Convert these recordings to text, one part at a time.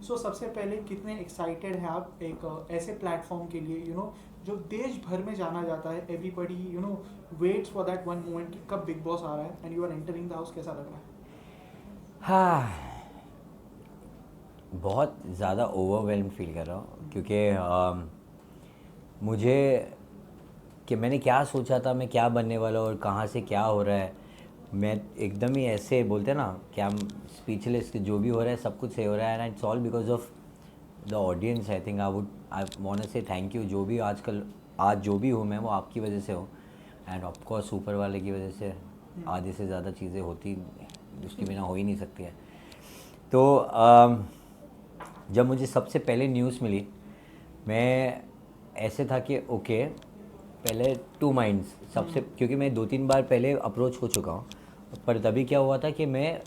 सो सबसे पहले कितने एक्साइटेड हैं आप एक ऐसे प्लेटफॉर्म के लिए जो देश भर में जाना जाता है, everybody waits for that one moment कि कब बिग बॉस आ रहा है and you are entering the house, कैसा लग रहा है? हाँ, बहुत ज़्यादा ओवरवेल्म फील कर रहा हूँ क्योंकि मुझे कि मैंने क्या सोचा था, मैं क्या बनने वाला हूँ और कहाँ से क्या हो रहा है, मैं एकदम ही ऐसे बोलते हैं ना कि हम स्पीचलेस, कि जो भी हो रहा है सब कुछ सही हो रहा है, and it's all because of the audience. I want to say thank you. जो भी आजकल आज जो भी हूँ मैं, वो आपकी वजह से हूँ, एंड ऑफकोर्स ऊपर वाले की वजह से आधे से ज़्यादा चीज़ें होती उसके बिना हो ही नहीं सकती है। तो जब मुझे सबसे पहले न्यूज़ मिली, मैं ऐसे था कि ओके, पहले टू माइंड्स सबसे, क्योंकि मैं 2-3 बार पहले अप्रोच हो चुका हूँ, पर तभी क्या हुआ था कि मैं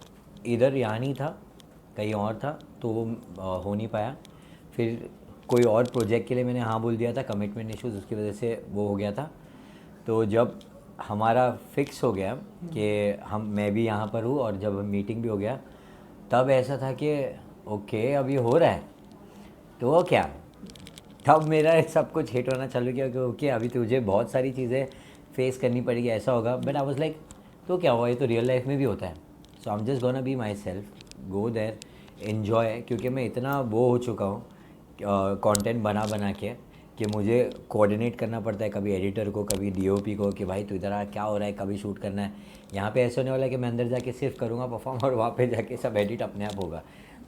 इधर यहाँ नहीं था, कहीं और था, तो वो हो नहीं पाया। फिर कोई और प्रोजेक्ट के लिए मैंने हाँ बोल दिया था, कमिटमेंट इश्यूज़ उसकी वजह से वो हो गया था। तो जब हमारा फिक्स हो गया कि मैं भी यहाँ पर हूँ और जब मीटिंग भी हो गया, तब ऐसा था कि ओके अब ये हो रहा है तो क्या, तब मेरा सब कुछ हिट होना चालू किया कि ओके अभी तुझे बहुत सारी चीज़ें फेस करनी पड़ेगी, ऐसा होगा। बट आई वाज लाइक तो क्या हुआ, ये तो रियल लाइफ में भी होता है। So I am just gonna be myself, go there, enjoy, क्योंकि मैं इतना वो हो चुका हूँ कंटेंट बना बना के कि मुझे कोऑर्डिनेट करना पड़ता है, कभी एडिटर को, कभी डीओपी को, कि भाई तू इधर आ, क्या हो रहा है, कभी शूट करना है। यहाँ पे ऐसे होने वाला है कि मैं अंदर जाके सिर्फ करूँगा परफॉर्म और वहाँ पे जाके सब एडिट अपने आप होगा।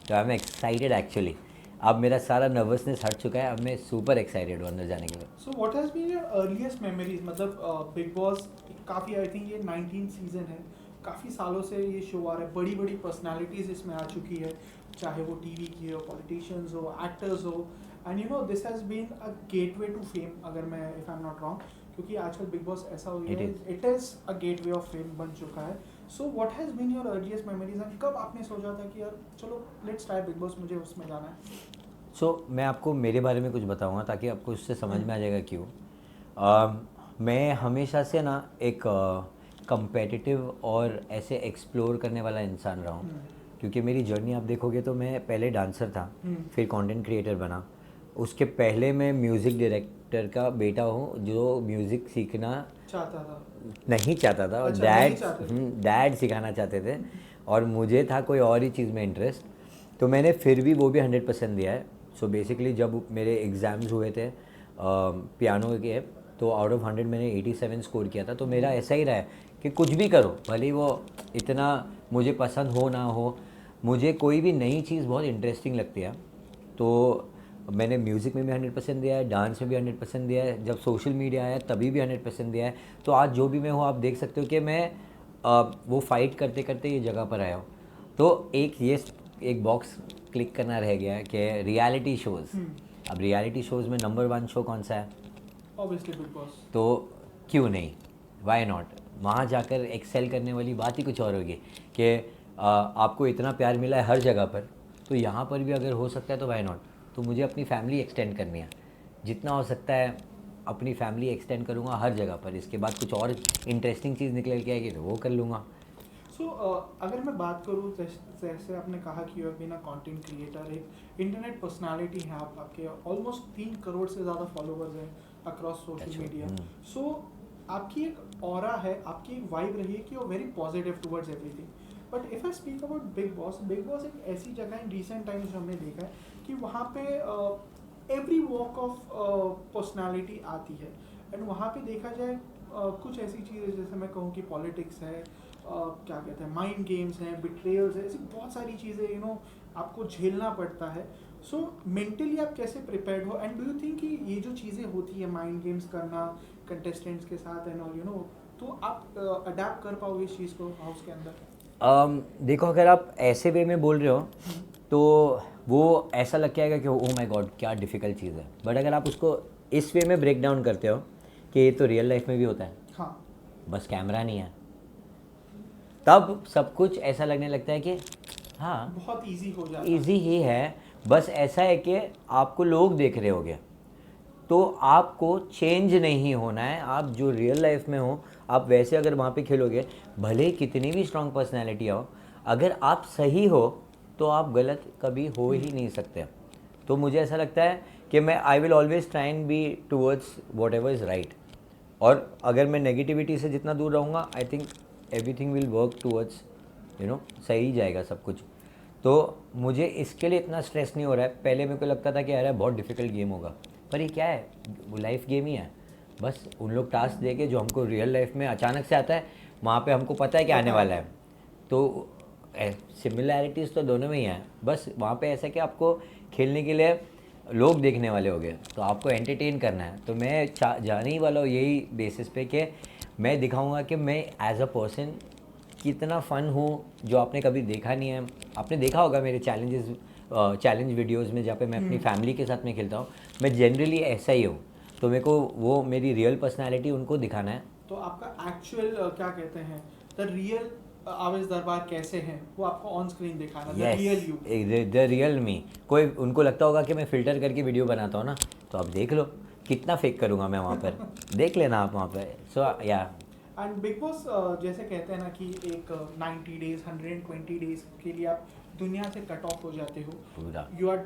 तो आई एम एक्साइटेड एक्चुअली। अब मेरा सारा नर्वसनेस हट चुका है, अब मैं सुपर एक्साइटेड हूँ अंदर जाने के लिए। So what has been your earliest memories? मतलब बिग बॉस काफ़ी, आई थिंक ये 19 सीजन है, काफ़ी सालों से ये शो आ रहा है, बड़ी बड़ी पर्सनालिटीज़ इसमें आ चुकी है, चाहे वो टीवी की हो, पॉलिटिशियंस हो, एक्टर्स हो, and this has been a gateway to fame, अगर मैं if I am not wrong, क्योंकि आजकल बिग बॉस ऐसा हो गया इट है, is. It is a gateway of fame बन चुका है। So what has been your earliest memories and कब आपने सोचा था कि यार चलो लेट्स ट्राई बिग बॉस, मुझे उसमें जाना है? मैं आपको मेरे बारे में कुछ बताऊंगा ताकि आपको उससे समझ में आ जाएगा क्यों। मैं हमेशा से ना एक कंपेटिटिव और ऐसे एक्सप्लोर करने वाला इंसान रहा हूँ। क्योंकि मेरी जर्नी आप देखोगे तो मैं पहले डांसर था, फिर कंटेंट क्रिएटर बना, उसके पहले मैं म्यूज़िक डायरेक्टर का बेटा हूँ जो म्यूज़िक सीखना चाहता था? नहीं चाहता था, और अच्छा, नहीं चाहते थे। डैड सिखाना चाहते थे, और मुझे था कोई और ही चीज़ में इंटरेस्ट। तो मैंने फिर भी वो भी 100% दिया है। सो बेसिकली जब मेरे एग्ज़ाम्स हुए थे पियानो के, तो आउट ऑफ 100 मैंने 87 स्कोर किया था। तो मेरा ऐसा ही रहा है कि कुछ भी करो, भले ही वो इतना मुझे पसंद हो ना हो, मुझे कोई भी नई चीज़ बहुत इंटरेस्टिंग लगती है। तो मैंने म्यूज़िक में भी 100% दिया है, डांस में भी 100% दिया है, जब सोशल मीडिया आया तभी भी 100% दिया है। तो आज जो भी मैं हूँ, आप देख सकते हो कि मैं वो फाइट करते करते ये जगह पर आया हूँ। तो एक बॉक्स क्लिक करना रह गया है कि रियलिटी शोज़। अब रियलिटी शोज़ में नंबर 1 शो कौन सा है? Obviously big boss. तो क्यों नहीं, वाई नॉट, वहाँ जाकर एक्सेल करने वाली बात ही कुछ और होगी कि आपको इतना प्यार मिला है हर जगह पर, तो यहाँ पर भी अगर हो सकता है तो वाई नॉट। तो मुझे अपनी फैमिली एक्सटेंड करनी है, जितना हो सकता है अपनी फैमिली एक्सटेंड करूँगा हर जगह पर। इसके बाद कुछ और इंटरेस्टिंग चीज़ निकल के आएगी तो वो कर लूँगा। सो अगर मैं बात करूँ, जैसे आपने कहा कि you have been a content creator, एक इंटरनेट पर्सनालिटी हैं आप, आपके ऑलमोस्ट 3 करोड़ से ज़्यादा फॉलोअर्स हैं अक्रॉस सोशल अच्छा। मीडिया। सो आपकी एक ऑरा है, आपकी एक वाइब रही है कि you very positive towards everything. But if I speak about big boss, big boss एक ऐसी जगह है, इन रिसेंट टाइम्स हमने देखा है कि वहाँ पे एवरी वॉक ऑफ पर्सनालिटी आती है, एंड वहाँ पे देखा जाए कुछ ऐसी चीज़ें, जैसे मैं कहूँ कि पॉलिटिक्स है, क्या कहते हैं, माइंड गेम्स हैं, बिट्रेयल्स है, ऐसी बहुत सारी चीज़ें आपको झेलना पड़ता है। सो मेंटली आप कैसे प्रिपेयर्ड हो, एंड डू यू थिंक कि ये जो चीज़ें होती है, माइंड गेम्स करना कंटेस्टेंट्स के साथ एंड ऑल, तो आप अडेप्ट कर पाओगे इस चीज़ को हाउस के अंदर? देखो, अगर आप ऐसे वे में बोल रहे हो तो वो ऐसा लग के आएगा कि ओह माय गॉड क्या डिफ़िकल्ट चीज़ है। बट अगर आप उसको इस वे में ब्रेक डाउन करते हो कि ये तो रियल लाइफ में भी होता है, हाँ। बस कैमरा नहीं है, तब सब कुछ ऐसा लगने लगता है कि हाँ, बहुत इजी हो जाता है। इजी ही है। बस ऐसा है कि आपको लोग देख रहे होंगे, तो आपको चेंज नहीं होना है। आप जो रियल लाइफ में हो, आप वैसे अगर वहाँ पे खेलोगे, भले ही कितनी भी स्ट्रांग पर्सनैलिटी हो, अगर आप सही हो तो आप गलत कभी हो ही नहीं सकते। तो मुझे ऐसा लगता है कि मैं I will always try and be towards what ever is right. और अगर मैं नेगेटिविटी से जितना दूर रहूँगा, I think everything will work towards सही जाएगा सब कुछ। तो मुझे इसके लिए इतना स्ट्रेस नहीं हो रहा है। पहले मेरे को लगता था कि अरे बहुत डिफ़िकल्ट गेम होगा, पर ये क्या है, वो लाइफ गेम ही है। बस उन लोग टास्क दे के जो हमको रियल लाइफ में अचानक से आता है, वहाँ पे हमको पता है कि आने वाला है। तो सिमिलैरिटीज़ तो दोनों में ही हैं, बस वहाँ पे ऐसा कि आपको खेलने के लिए लोग देखने वाले हो गए, तो आपको एंटरटेन करना है। तो मैं जाने ही वाला हूँ यही बेसिस पे कि मैं दिखाऊंगा कि मैं एज अ पर्सन कितना फ़न हूँ, जो आपने कभी देखा नहीं है। आपने देखा होगा मेरे चैलेंज वीडियोज़ में, जहाँ पे मैं अपनी फैमिली के साथ में खेलता हूँ, मैं जनरली ऐसा ही हूँ। तो मेरे को वो मेरी रियल पर्सनैलिटी उनको दिखाना है। तो आपका एक्चुअल क्या कहते हैं, द रियल आवेश दरबार कैसे हैं, वो आपको ऑन स्क्रीन दिखाना, the real you. The real me. कोई उनको लगता होगा कि मैं फ़िल्टर करके वीडियो बनाता हूँ ना, तो आप देख लो कितना फेक करूँगा मैं वहाँ पर। देख लेना आप वहाँ पर। सो या एंड बिग बॉस जैसे कहते हैं ना कि एक 90 डेज 120 डेज के लिए आप दुनिया से कट ऑफ हो जाते हो। पूरा you are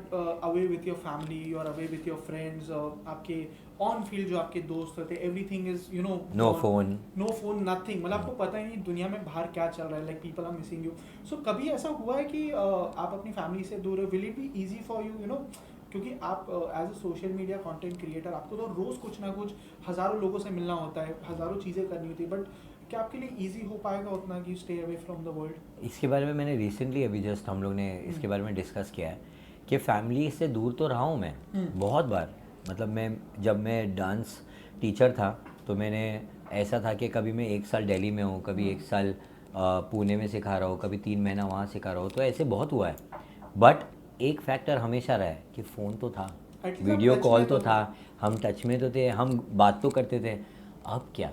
away with your family, you are away with your friends, आपके ऑन फील्ड जो आपके दोस्त होते हैं, everything is no phone, nothing, मतलब आपको पता ही नहीं दुनिया में बाहर क्या चल रहा है, like people are missing you. So कभी ऐसा हुआ है कि आप अपनी फैमिली से दूर हो, will it be easy for you, you know, क्योंकि आप as a social media content creator आपको तो रोज़ कुछ ना कुछ हज़ारों लोगों से मिलना होता है, हज़ारों चीज़ें करनी होती है, बट क्या आपके लिए इजी हो पाएगा उतना कि stay away from the world? इसके बारे में मैंने रिसेंटली अभी जस्ट हम लोग ने इसके बारे में डिस्कस किया है कि फैमिली से दूर तो रहा हूँ मैं बहुत बार। मतलब जब मैं डांस टीचर था तो मैंने ऐसा था कि कभी मैं 1 साल दिल्ली में हूँ, कभी 1 साल पुणे में सिखा रहा हूँ, कभी 3 महीना वहाँ सिखा रहा हूँ, तो ऐसे बहुत हुआ है। बट एक फैक्टर हमेशा रहा है कि फ़ोन तो था, वीडियो कॉल तो था, हम टच में तो थे, हम बात तो करते थे। अब क्या,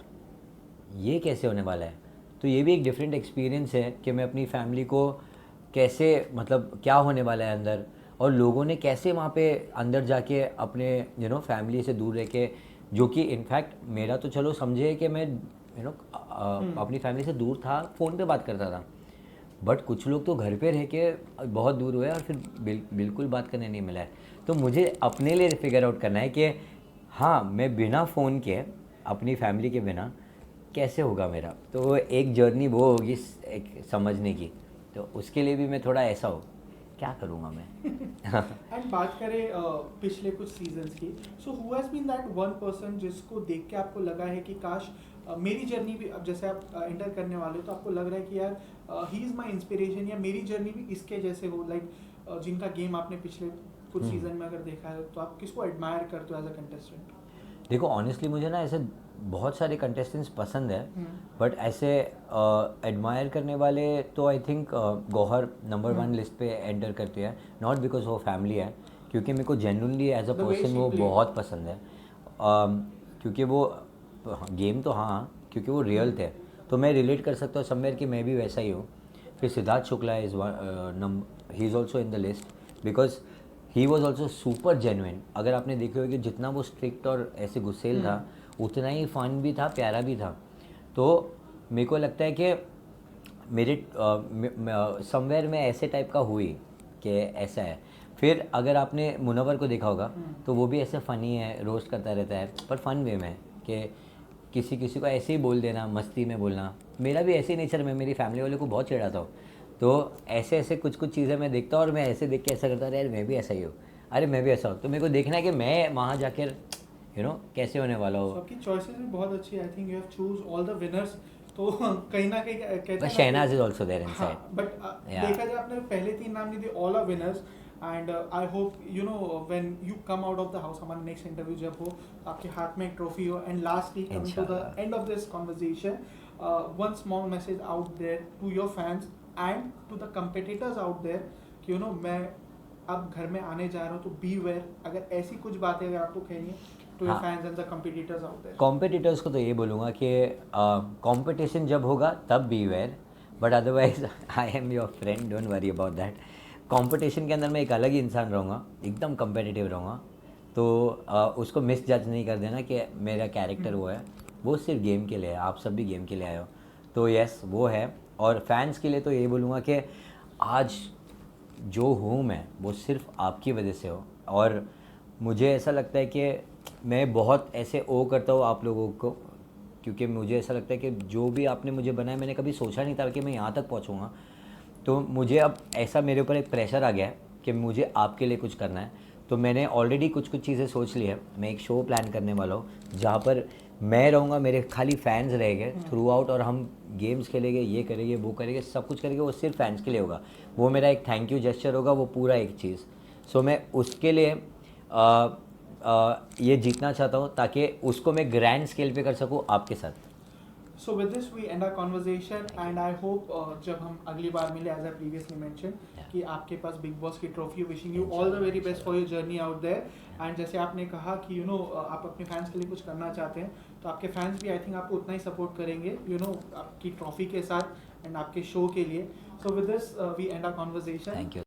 ये कैसे होने वाला है? तो ये भी एक डिफरेंट एक्सपीरियंस है कि मैं अपनी फैमिली को कैसे, मतलब क्या होने वाला है अंदर, और लोगों ने कैसे वहाँ पे अंदर जाके अपने फैमिली से दूर रह के, जो कि इनफैक्ट मेरा तो चलो समझे कि मैं अपनी फैमिली से दूर था, फ़ोन पे बात करता था, बट कुछ लोग तो घर पे रह के बहुत दूर हुए और फिर बिल्कुल बात करने नहीं मिला है। तो मुझे अपने लिए फिगर आउट करना है कि हाँ, मैं बिना फ़ोन के, अपनी फैमिली के बिना कैसे होगा मेरा। तो वो एक जर्नी वो होगी एक समझने की। तो उसके लिए भी मैं थोड़ा ऐसा हो, क्या करूँगा मैं। एंड बात करें पिछले कुछ सीजन्स की, so who has been that one person जिसको देख के आपको लगा है कि काश मेरी जर्नी भी, अब जैसे आप एंटर करने वाले हो तो आपको लग रहा है कि यार ही इज़ माई इंस्पिरेशन, या मेरी जर्नी भी इसके जैसे हो, लाइक जिनका गेम आपने पिछले कुछ सीजन में अगर देखा है, तो आप किसको एडमायर करते हो एज अ कंटेस्टेंट? देखो ऑनेस्टली मुझे ना ऐसे बहुत सारे कंटेस्टेंट्स पसंद है, बट ऐसे एडमायर करने वाले तो I think Gauahar number 1 list पे एंटर करते हैं। नॉट बिकॉज वो फैमिली है, क्योंकि मेरे को जेन्युइनली एज अ पर्सन वो बहुत पसंद है। क्योंकि वो गेम तो हाँ, क्योंकि वो रियल थे, तो मैं रिलेट कर सकता हूँ समवेयर कि मैं भी वैसा ही हूँ। फिर Siddharth Shukla is he is also in the list because he was also super genuine. अगर आपने देखे हो कि जितना वो स्ट्रिक्ट और ऐसे गुस्सेल था, उतना ही फन भी था, प्यारा भी था। तो मेरे को लगता है कि मेरे समवेयर में ऐसे टाइप का हुई कि ऐसा है। फिर अगर आपने मुनव्वर को देखा होगा तो वो भी ऐसे फ़नी है, रोस्ट करता रहता है, पर फन वे में कि किसी किसी को ऐसे ही बोल देना, मस्ती में बोलना। मेरा भी ऐसे ही नेचर में, मेरी फैमिली वाले को बहुत चिढ़ाता हूँ। तो ऐसे ऐसे कुछ कुछ चीज़ें मैं देखता हूँ और मैं ऐसे देख के ऐसा करता, अरे यार मैं भी ऐसा ही हूँ, अरे मैं भी ऐसा हूँ। तो मेरे को देखना है कि मैं वहाँ जाकर कैसे होने वाला हो। आपकी चॉइसेस भी बहुत अच्छी है, I think you have choose all the winners. तो कहीं ना कहीं कहते हैं but Shehnaaz is also there inside. But देखा जाए आपने पहले 3 नाम नहीं दिए, all are winners. And I hope you know when you come out of the house, हमारा नेक्स्ट इंटरव्यू जब हो, आपके हाथ में एक ट्रॉफी हो। And lastly coming to the end of this conversation, one small message out there to your fans and to the competitors out there कि मैं अब घर में आने जा रहा हूँ, तो बी वेयर, अगर ऐसी कुछ बातें अगर आपको कहनी है to your fans and the competitors out there? Competitors को तो ये बोलूँगा कि कंपटीशन जब होगा तब beware, but otherwise I am your friend, don't worry about that. Competition के अंदर मैं एक अलग ही इंसान रहूँगा, एकदम कम्पिटिटिव रहूँगा। तो उसको मिस जज नहीं कर देना कि मेरा कैरेक्टर वो है, वो सिर्फ गेम के लिए है, आप सब भी गेम के लिए आए हो। तो यस वो है। और फैंस के लिए तो यही बोलूँगा कि आज जो हूँ मैं वो सिर्फ आपकी वजह से हो। और मुझे ऐसा लगता है कि मैं बहुत ऐसे ओ करता हूँ आप लोगों को, क्योंकि मुझे ऐसा लगता है कि जो भी आपने मुझे बनाया मैंने कभी सोचा नहीं था कि मैं यहाँ तक पहुँचूँगा। तो मुझे अब ऐसा मेरे ऊपर एक प्रेशर आ गया है कि मुझे आपके लिए कुछ करना है। तो मैंने ऑलरेडी कुछ कुछ चीज़ें सोच ली है। मैं एक शो प्लान करने वाला हूँ जहाँ पर मैं रहूँगा, मेरे खाली फैंस रहेंगे थ्रू आउट, और हम गेम्स खेलेंगे, ये करेंगे, वो करेंगे, सब कुछ करेंगे, वो सिर्फ फैंस के लिए होगा। वो मेरा एक थैंक यू जेस्चर होगा, वो पूरा एक चीज़। सो मैं उसके लिए ये जीतना चाहता हूँ ताकि उसको मैं ग्रैंड स्केल पे कर सकूँ आपके साथ। So with this we end our conversation Thank you. and I hope जब हम अगली बार मिले as I previously mentioned Yeah. कि आपके पास बिग बॉस की trophy, wishing you all the इंशाल्लाह, वेरी बेस्ट फॉर योर इंशाल्लाह। Journey out there. एंड जैसे आपने कहा कि यू नो आप अपने फैंस के लिए कुछ करना चाहते हैं, तो आपके फैंस भी आई थिंक आपको उतना ही सपोर्ट करेंगे यू नो आपकी ट्रॉफी के साथ एंड आपके शो के लिए। So with this we end our conversation. Thank you.